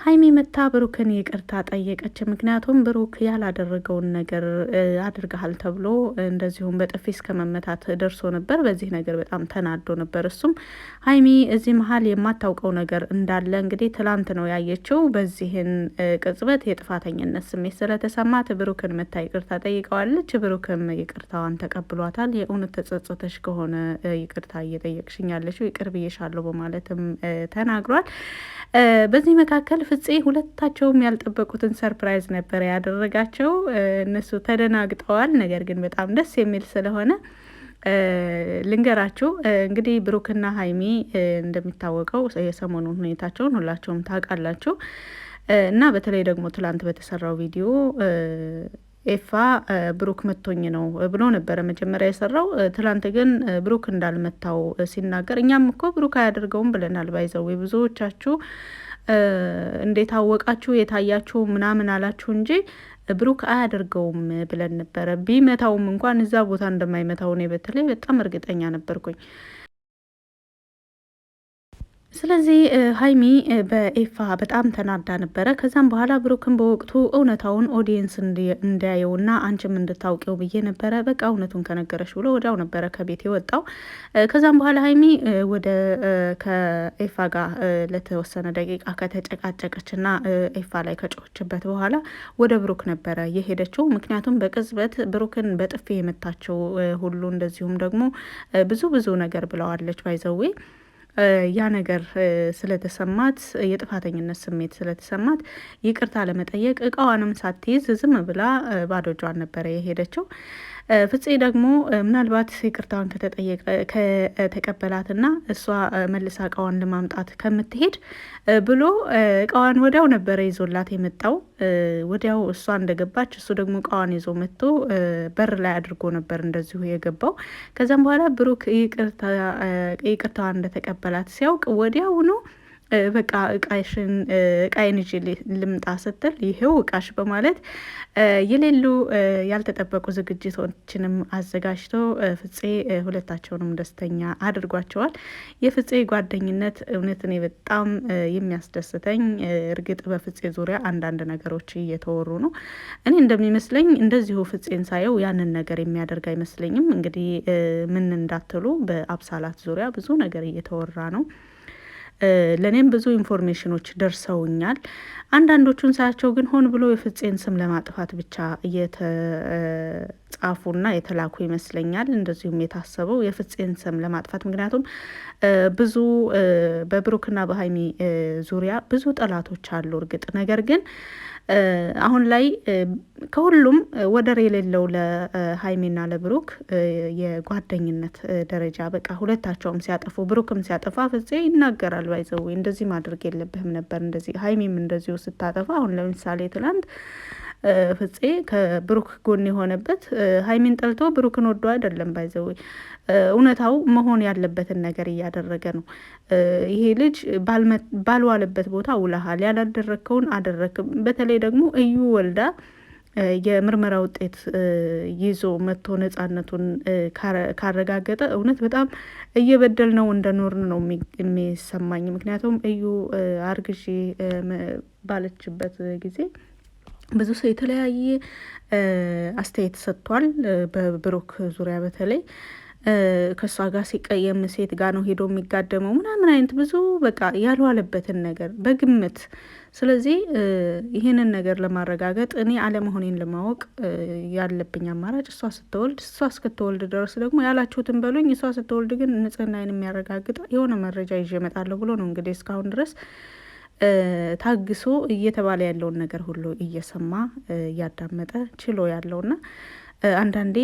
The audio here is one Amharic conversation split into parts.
ሀይሚ መታ ብሩክን ይቅርታ ጠየቀች። ምክንያቱም ብሩክ ያላደረገውን ነገር አድርገሃል ተብሎ እንደዚሁም በጥፊ እስከ መመታት ደርሶ ነበር። በዚህ ነገር በጣም ተናዶ ነበር። እሱም ሀይሚ እዚህ መሀል የማታውቀው ነገር እንዳለ እንግዲህ ትላንት ነው ያየችው። በዚህን ቅጽበት የጥፋተኝነት ስሜት ስለተሰማት ብሩክን መታ ይቅርታ ጠይቀዋለች። ብሩክም ይቅርታዋን ተቀብሏታል። የእውነት ተጸጽተሽ ከሆነ ይቅርታ እየጠየቅሽኝ ያለችው ይቅር ብዬሻለሁ በማለትም ተናግሯል። በዚህ መካከል ፍፄ ሁለታቸውም ያልጠበቁትን ሰርፕራይዝ ነበር ያደረጋቸው። እነሱ ተደናግጠዋል። ነገር ግን በጣም ደስ የሚል ስለሆነ ልንገራችሁ። እንግዲህ ብሩክና ሀይሚ እንደሚታወቀው የሰሞኑን ሁኔታቸውን ሁላቸውም ታውቃላችሁ። እና በተለይ ደግሞ ትላንት በተሰራው ቪዲዮ ኤፋ ብሩክ መቶኝ ነው ብሎ ነበረ መጀመሪያ የሰራው። ትላንት ግን ብሩክ እንዳልመታው ሲናገር እኛም እኮ ብሩክ አያደርገውም ብለናል። ባይዘው ብዙዎቻችሁ እንዴት አወቃችሁ የታያችሁ ምናምን አላችሁ እንጂ ብሩክ አያደርገውም ብለን ነበረ። ቢመታውም እንኳን እዛ ቦታ እንደማይመታው እኔ በተለይ በጣም እርግጠኛ ነበርኩኝ። ስለዚህ ሀይሚ በኤፋ በጣም ተናዳ ነበረ። ከዛም በኋላ ብሩክን በወቅቱ እውነታውን ኦዲየንስ እንዲያየውና አንቺም እንድታውቂው ብዬ ነበረ። በቃ እውነቱን ከነገረሽ ብሎ ወዲያው ነበረ ከቤት የወጣው። ከዛም በኋላ ሀይሚ ወደ ከኤፋ ጋር ለተወሰነ ደቂቃ ከተጨቃጨቀችና ኤፋ ላይ ከጮችበት በኋላ ወደ ብሩክ ነበረ የሄደችው። ምክንያቱም በቅጽበት ብሩክን በጥፊ የመታቸው ሁሉ እንደዚሁም ደግሞ ብዙ ነገር ብለዋለች ባይዘዌ ያ ነገር ስለተሰማት የጥፋተኝነት ስሜት ስለተሰማት ይቅርታ ለመጠየቅ እቃዋንም ሳትይዝ ዝም ብላ ባዶ እጇን ነበረ የሄደችው። ፍፄ ደግሞ ምናልባት ይቅርታውን ከተቀበላትና እሷ መልሳ እቃዋን ለማምጣት ከምትሄድ ብሎ እቃዋን ወዲያው ነበረ ይዞላት የመጣው። ወዲያው እሷ እንደገባች እሱ ደግሞ እቃዋን ይዞ መጥቶ በር ላይ አድርጎ ነበር እንደዚሁ የገባው። ከዛም በኋላ ብሩክ ይቅርታዋን እንደተቀበላት ሲያውቅ ወዲያውኑ በቃ እቃይን ይዤ ልምጣ ስትል ይሄው እቃሽ በማለት የሌሉ ያልተጠበቁ ዝግጅቶችንም አዘጋጅቶ ፍፄ ሁለታቸውንም ደስተኛ አድርጓቸዋል። የፍፄ ጓደኝነት እውነት እኔ በጣም የሚያስደስተኝ። እርግጥ በፍፄ ዙሪያ አንዳንድ ነገሮች እየተወሩ ነው። እኔ እንደሚመስለኝ እንደዚሁ ፍፄን ሳየው ያንን ነገር የሚያደርግ አይመስለኝም። እንግዲህ ምን እንዳትሉ በአብሳላት ዙሪያ ብዙ ነገር እየተወራ ነው። ለእኔም ብዙ ኢንፎርሜሽኖች ደርሰውኛል። አንዳንዶቹን ሳያቸው ግን ሆን ብሎ የፍፄን ስም ለማጥፋት ብቻ እየተጻፉና የተላኩ ይመስለኛል። እንደዚሁም የታሰበው የፍፄን ስም ለማጥፋት ምክንያቱም ብዙ በብሩክና በሀይሚ ዙሪያ ብዙ ጠላቶች አሉ። እርግጥ ነገር ግን አሁን ላይ ከሁሉም ወደር የሌለው ለሀይሚና ለብሩክ የጓደኝነት ደረጃ በቃ ሁለታቸውም ሲያጠፉ ብሩክም ሲያጠፋ ፍፄ ይናገራል። ባይዘው እንደዚህ ማድረግ የለብህም ነበር እንደዚህ። ሀይሚም እንደዚሁ ስታጠፋ አሁን ለምሳሌ ትላንት ፍፄ ከብሩክ ጎን የሆነበት ሀይሚን ጠልቶ ብሩክን ወዶ አይደለም። ባይዘው እውነታው መሆን ያለበትን ነገር እያደረገ ነው። ይሄ ልጅ ባልዋለበት ቦታ ውለሃል፣ ያላደረግከውን አደረግም። በተለይ ደግሞ እዩ ወልዳ የምርመራ ውጤት ይዞ መጥቶ ነጻነቱን ካረጋገጠ እውነት በጣም እየበደል ነው እንደኖርን ነው የሚሰማኝ። ምክንያቱም እዩ አርግዤ ባለችበት ጊዜ ብዙ ሰው የተለያየ አስተያየት ሰጥቷል። በብሩክ ዙሪያ በተለይ ከእሷ ጋር ሲቀየም ሴት ጋር ነው ሄዶ የሚጋደመው ምናምን አይነት ብዙ በቃ ያልዋለበትን ነገር በግምት። ስለዚህ ይህንን ነገር ለማረጋገጥ እኔ አለመሆኔን ለማወቅ ያለብኝ አማራጭ እሷ እስክትወልድ ድረስ ደግሞ ያላችሁትን በሉኝ። እሷ ስትወልድ ግን ንጽህናዬን የሚያረጋግጥ የሆነ መረጃ ይዤ እመጣለሁ ብሎ ነው እንግዲህ እስካሁን ድረስ ታግሶ እየተባለ ያለውን ነገር ሁሉ እየሰማ እያዳመጠ ችሎ ያለውና አንዳንዴ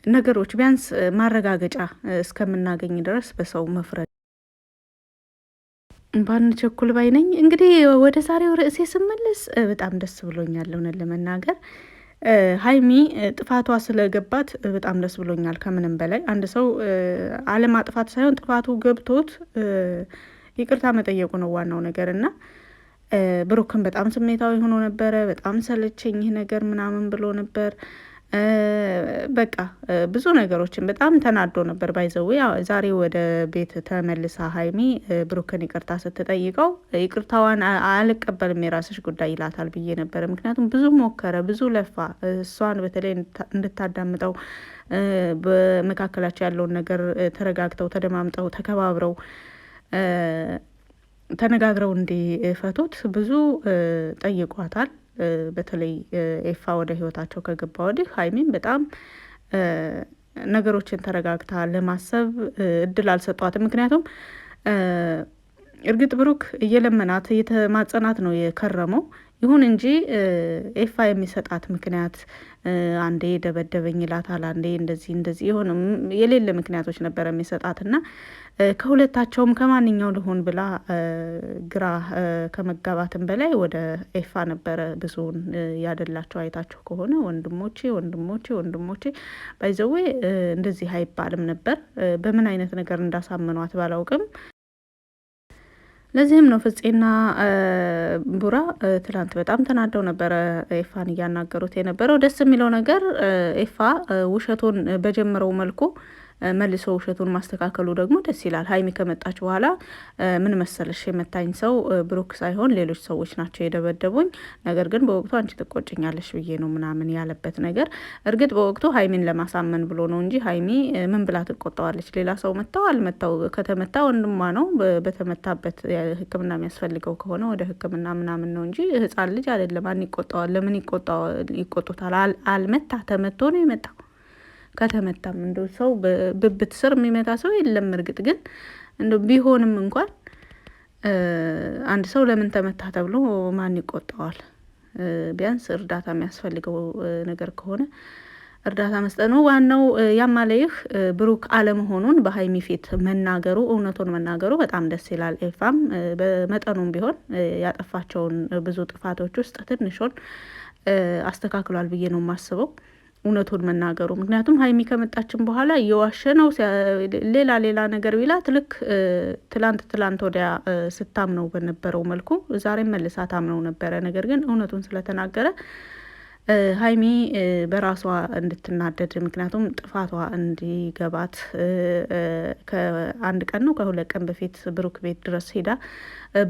ነገሮች ቢያንስ ማረጋገጫ እስከምናገኝ ድረስ በሰው መፍረድ ባንቸኩል ባይ ነኝ። እንግዲህ ወደ ዛሬው ርዕሴ ስመለስ በጣም ደስ ብሎኛል እውነት ለመናገር። ሀይሚ ጥፋቷ ስለገባት በጣም ደስ ብሎኛል ከምንም በላይ። አንድ ሰው አለማጥፋት ሳይሆን ጥፋቱ ገብቶት ይቅርታ መጠየቁ ነው ዋናው ነገር። እና ብሩክን በጣም ስሜታዊ ሆኖ ነበረ። በጣም ሰለቸኝ ይህ ነገር ምናምን ብሎ ነበር። በቃ ብዙ ነገሮችን በጣም ተናዶ ነበር። ባይዘዌ ዛሬ ወደ ቤት ተመልሳ ሀይሚ ብሩክን ይቅርታ ስትጠይቀው ይቅርታዋን አልቀበልም የራስሽ ጉዳይ ይላታል ብዬ ነበረ። ምክንያቱም ብዙ ሞከረ፣ ብዙ ለፋ እሷን በተለይ እንድታዳምጠው በመካከላቸው ያለውን ነገር ተረጋግተው ተደማምጠው ተከባብረው ተነጋግረው እንዲፈቱት ብዙ ጠይቋታል። በተለይ ኤፋ ወደ ህይወታቸው ከገባ ወዲህ ሀይሚን በጣም ነገሮችን ተረጋግታ ለማሰብ እድል አልሰጧትም። ምክንያቱም እርግጥ ብሩክ እየለመናት እየተማጸናት ነው የከረመው። ይሁን እንጂ ኤፋ የሚሰጣት ምክንያት አንዴ ደበደበኝ ይላታል፣ አንዴ እንደዚህ እንደዚህ የሆነ የሌለ ምክንያቶች ነበረ የሚሰጣት እና ከሁለታቸውም ከማንኛው ልሆን ብላ ግራ ከመጋባትም በላይ ወደ ኤፋ ነበረ ብዙውን ያደላቸው። አይታችሁ ከሆነ ወንድሞቼ ወንድሞቼ ወንድሞቼ ባይዘዌ እንደዚህ አይባልም ነበር። በምን አይነት ነገር እንዳሳምኗት ባላውቅም ለዚህም ነው ፍፄና ቡራ ትላንት በጣም ተናደው ነበረ ኤፋን እያናገሩት የነበረው። ደስ የሚለው ነገር ኤፋ ውሸቱን በጀመረው መልኩ መልሶ ውሸቱን ማስተካከሉ ደግሞ ደስ ይላል። ሀይሚ ከመጣች በኋላ ምን መሰለሽ የመታኝ ሰው ብሩክ ሳይሆን ሌሎች ሰዎች ናቸው የደበደቡኝ፣ ነገር ግን በወቅቱ አንቺ ትቆጭኛለሽ ብዬ ነው ምናምን ያለበት ነገር። እርግጥ በወቅቱ ሀይሚን ለማሳመን ብሎ ነው እንጂ ሀይሚ ምን ብላ ትቆጠዋለች? ሌላ ሰው መታው አልመታው ከተመታ ወንድሟ ነው። በተመታበት ሕክምና የሚያስፈልገው ከሆነ ወደ ሕክምና ምናምን ነው እንጂ ህፃን ልጅ አይደለም። ማን ይቆጣዋል? ለምን ይቆጡታል? አልመታ ተመቶ ነው የመጣው። ከተመታም እንደ ሰው ብብት ስር የሚመታ ሰው የለም። እርግጥ ግን እንደ ቢሆንም እንኳን አንድ ሰው ለምን ተመታ ተብሎ ማን ይቆጣዋል? ቢያንስ እርዳታ የሚያስፈልገው ነገር ከሆነ እርዳታ መስጠት ነው ዋናው። ያማለይህ ብሩክ አለመሆኑን በሀይሚ ፊት መናገሩ፣ እውነቱን መናገሩ በጣም ደስ ይላል። ኤፋም በመጠኑም ቢሆን ያጠፋቸውን ብዙ ጥፋቶች ውስጥ ትንሹን አስተካክሏል ብዬ ነው የማስበው እውነቱን መናገሩ። ምክንያቱም ሀይሚ ከመጣችን በኋላ እየዋሸ ነው ሌላ ነገር ቢላት ልክ ትላንት ወዲያ ስታምነው በነበረው መልኩ ዛሬም መልሳ ታምነው ነበረ። ነገር ግን እውነቱን ስለተናገረ ሀይሚ በራሷ እንድትናደድ ምክንያቱም ጥፋቷ እንዲገባት ከአንድ ቀን ነው ከሁለት ቀን በፊት ብሩክ ቤት ድረስ ሄዳ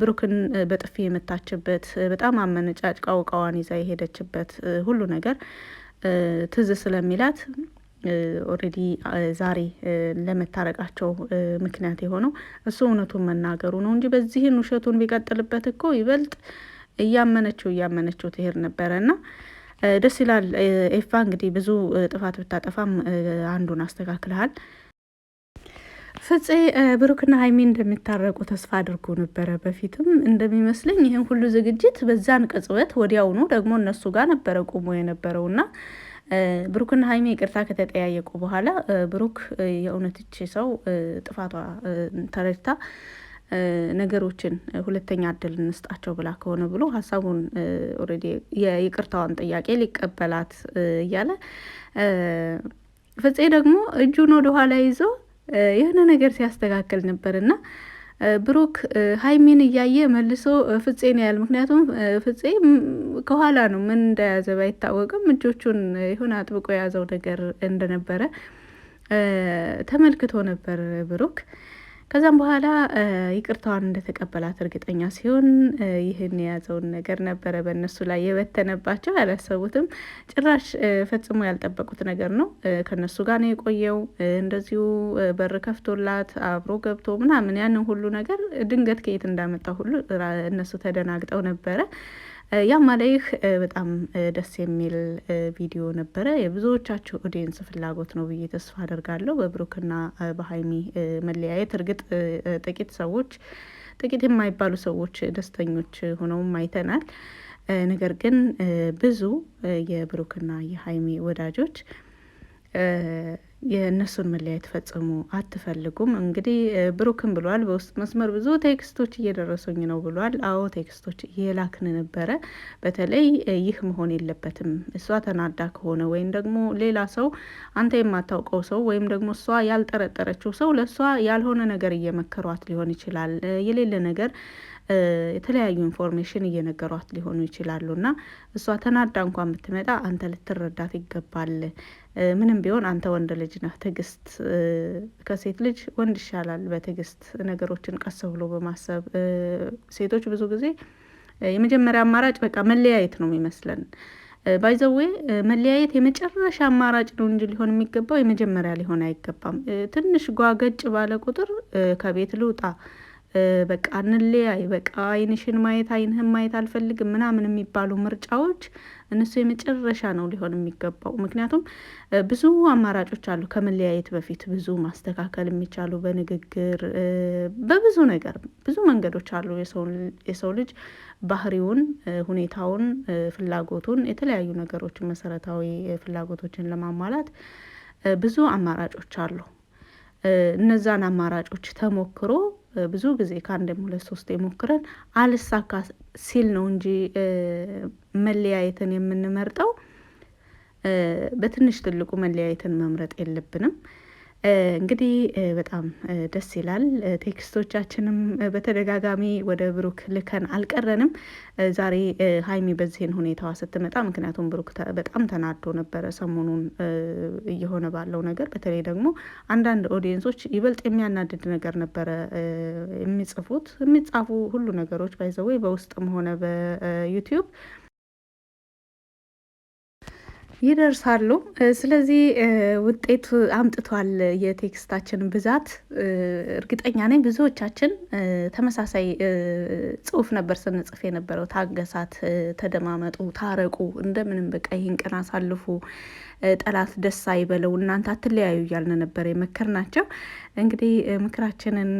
ብሩክን በጥፊ የመታችበት በጣም አመነጫጭቃው እቃዋን ይዛ የሄደችበት ሁሉ ነገር ትዝ ስለሚላት ኦልሬዲ ዛሬ ለመታረቃቸው ምክንያት የሆነው እሱ እውነቱን መናገሩ ነው እንጂ በዚህን ውሸቱን ቢቀጥልበት እኮ ይበልጥ እያመነችው ትሄድ ነበረ እና ደስ ይላል። ኤፋ እንግዲህ ብዙ ጥፋት ብታጠፋም አንዱን አስተካክልሃል። ፍፄ ብሩክና ሀይሚ እንደሚታረቁ ተስፋ አድርጎ ነበረ። በፊትም እንደሚመስለኝ ይህን ሁሉ ዝግጅት በዛን ቅጽበት ወዲያውኑ ደግሞ እነሱ ጋር ነበረ ቆሞ የነበረውና ብሩክና ሀይሚ ይቅርታ ከተጠያየቁ በኋላ ብሩክ የእውነትች ሰው ጥፋቷ ተረድታ ነገሮችን ሁለተኛ እድል እንስጣቸው ብላ ከሆነ ብሎ ሀሳቡን ኦልሬዲ የይቅርታዋን ጥያቄ ሊቀበላት እያለ ፍፄ ደግሞ እጁን ወደኋላ ይዞ የሆነ ነገር ሲያስተካክል ነበር እና ብሩክ ሀይሚን እያየ መልሶ ፍፄን ያህል። ምክንያቱም ፍፄ ከኋላ ነው ምን እንደያዘ ባይታወቅም እጆቹን የሆነ አጥብቆ የያዘው ነገር እንደነበረ ተመልክቶ ነበር ብሩክ። ከዛም በኋላ ይቅርታዋን እንደተቀበላት እርግጠኛ ሲሆን ይህን የያዘውን ነገር ነበረ በእነሱ ላይ የበተነባቸው። ያላሰቡትም ጭራሽ ፈጽሞ ያልጠበቁት ነገር ነው። ከነሱ ጋር ነው የቆየው። እንደዚሁ በር ከፍቶላት አብሮ ገብቶ ምናምን ያንን ሁሉ ነገር ድንገት ከየት እንዳመጣ ሁሉ እነሱ ተደናግጠው ነበረ። ያም ማለይህ በጣም ደስ የሚል ቪዲዮ ነበረ። የብዙዎቻችሁ ኦዲየንስ ፍላጎት ነው ብዬ ተስፋ አደርጋለሁ በብሩክና በሀይሚ መለያየት። እርግጥ ጥቂት የማይባሉ ሰዎች ደስተኞች ሆነውም አይተናል። ነገር ግን ብዙ የብሩክና የሀይሚ ወዳጆች የእነሱን መለያየት ፈጽሞ አትፈልጉም። እንግዲህ ብሩክን ብሏል፣ በውስጥ መስመር ብዙ ቴክስቶች እየደረሱኝ ነው ብሏል። አዎ ቴክስቶች እየላክን ነበረ። በተለይ ይህ መሆን የለበትም። እሷ ተናዳ ከሆነ ወይም ደግሞ ሌላ ሰው አንተ የማታውቀው ሰው ወይም ደግሞ እሷ ያልጠረጠረችው ሰው ለእሷ ያልሆነ ነገር እየመከሯት ሊሆን ይችላል። የሌለ ነገር የተለያዩ ኢንፎርሜሽን እየነገሯት ሊሆኑ ይችላሉ እና እሷ ተናዳ እንኳን ብትመጣ አንተ ልትረዳት ይገባል። ምንም ቢሆን አንተ ወንድ ልጅ ነህ። ትዕግስት ከሴት ልጅ ወንድ ይሻላል። በትዕግስት ነገሮችን ቀስ ብሎ በማሰብ ሴቶች ብዙ ጊዜ የመጀመሪያ አማራጭ በቃ መለያየት ነው የሚመስለን። ባይዘዌ መለያየት የመጨረሻ አማራጭ ነው እንጂ ሊሆን የሚገባው የመጀመሪያ ሊሆን አይገባም። ትንሽ ጓገጭ ባለ ቁጥር ከቤት ልውጣ፣ በቃ እንለያይ፣ በቃ አይንሽን ማየት አይንህን ማየት አልፈልግም ምናምን የሚባሉ ምርጫዎች እነሱ የመጨረሻ ነው ሊሆን የሚገባው። ምክንያቱም ብዙ አማራጮች አሉ ከመለያየት በፊት ብዙ ማስተካከል የሚቻሉ በንግግር በብዙ ነገር ብዙ መንገዶች አሉ። የሰው ልጅ ባህሪውን፣ ሁኔታውን፣ ፍላጎቱን የተለያዩ ነገሮችን መሰረታዊ ፍላጎቶችን ለማሟላት ብዙ አማራጮች አሉ። እነዛን አማራጮች ተሞክሮ ብዙ ጊዜ ከአንድም ሁለት ሶስት የሞክረን አልሳካ ሲል ነው እንጂ መለያየትን የምንመርጠው። በትንሽ ትልቁ መለያየትን መምረጥ የለብንም። እንግዲህ በጣም ደስ ይላል። ቴክስቶቻችንም በተደጋጋሚ ወደ ብሩክ ልከን አልቀረንም። ዛሬ ሀይሚ በዚህን ሁኔታዋ ስትመጣ፣ ምክንያቱም ብሩክ በጣም ተናዶ ነበረ ሰሞኑን እየሆነ ባለው ነገር። በተለይ ደግሞ አንዳንድ ኦዲየንሶች ይበልጥ የሚያናድድ ነገር ነበረ የሚጻፉ ሁሉ ነገሮች ባይዘወይ በውስጥም ሆነ በዩቲዩብ ይደርሳሉ። ስለዚህ ውጤቱ አምጥቷል የቴክስታችን ብዛት። እርግጠኛ ነኝ ብዙዎቻችን ተመሳሳይ ጽሁፍ ነበር ስንጽፍ የነበረው። ታገሳት፣ ተደማመጡ፣ ታረቁ፣ እንደምንም በቃ ይህን ቀን አሳልፉ፣ ጠላት ደስ አይበለው፣ እናንተ አትለያዩ እያልን ነበር የመከርናቸው። እንግዲህ ምክራችንን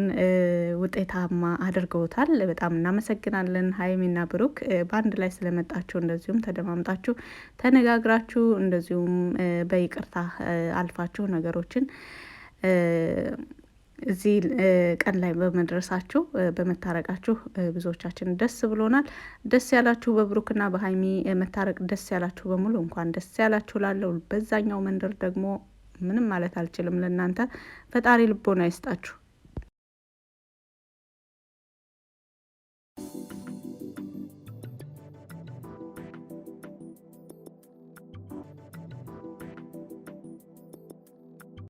ውጤታማ አድርገውታል። በጣም እናመሰግናለን ሀይሚና ብሩክ በአንድ ላይ ስለመጣችሁ፣ እንደዚሁም ተደማምጣችሁ ተነጋግራችሁ፣ እንደዚሁም በይቅርታ አልፋችሁ ነገሮችን እዚህ ቀን ላይ በመድረሳችሁ በመታረቃችሁ ብዙዎቻችን ደስ ብሎናል። ደስ ያላችሁ በብሩክና በሀይሚ መታረቅ ደስ ያላችሁ በሙሉ እንኳን ደስ ያላችሁ ላለው። በዛኛው መንደር ደግሞ ምንም ማለት አልችልም። ለእናንተ ፈጣሪ ልቦና ይስጣችሁ።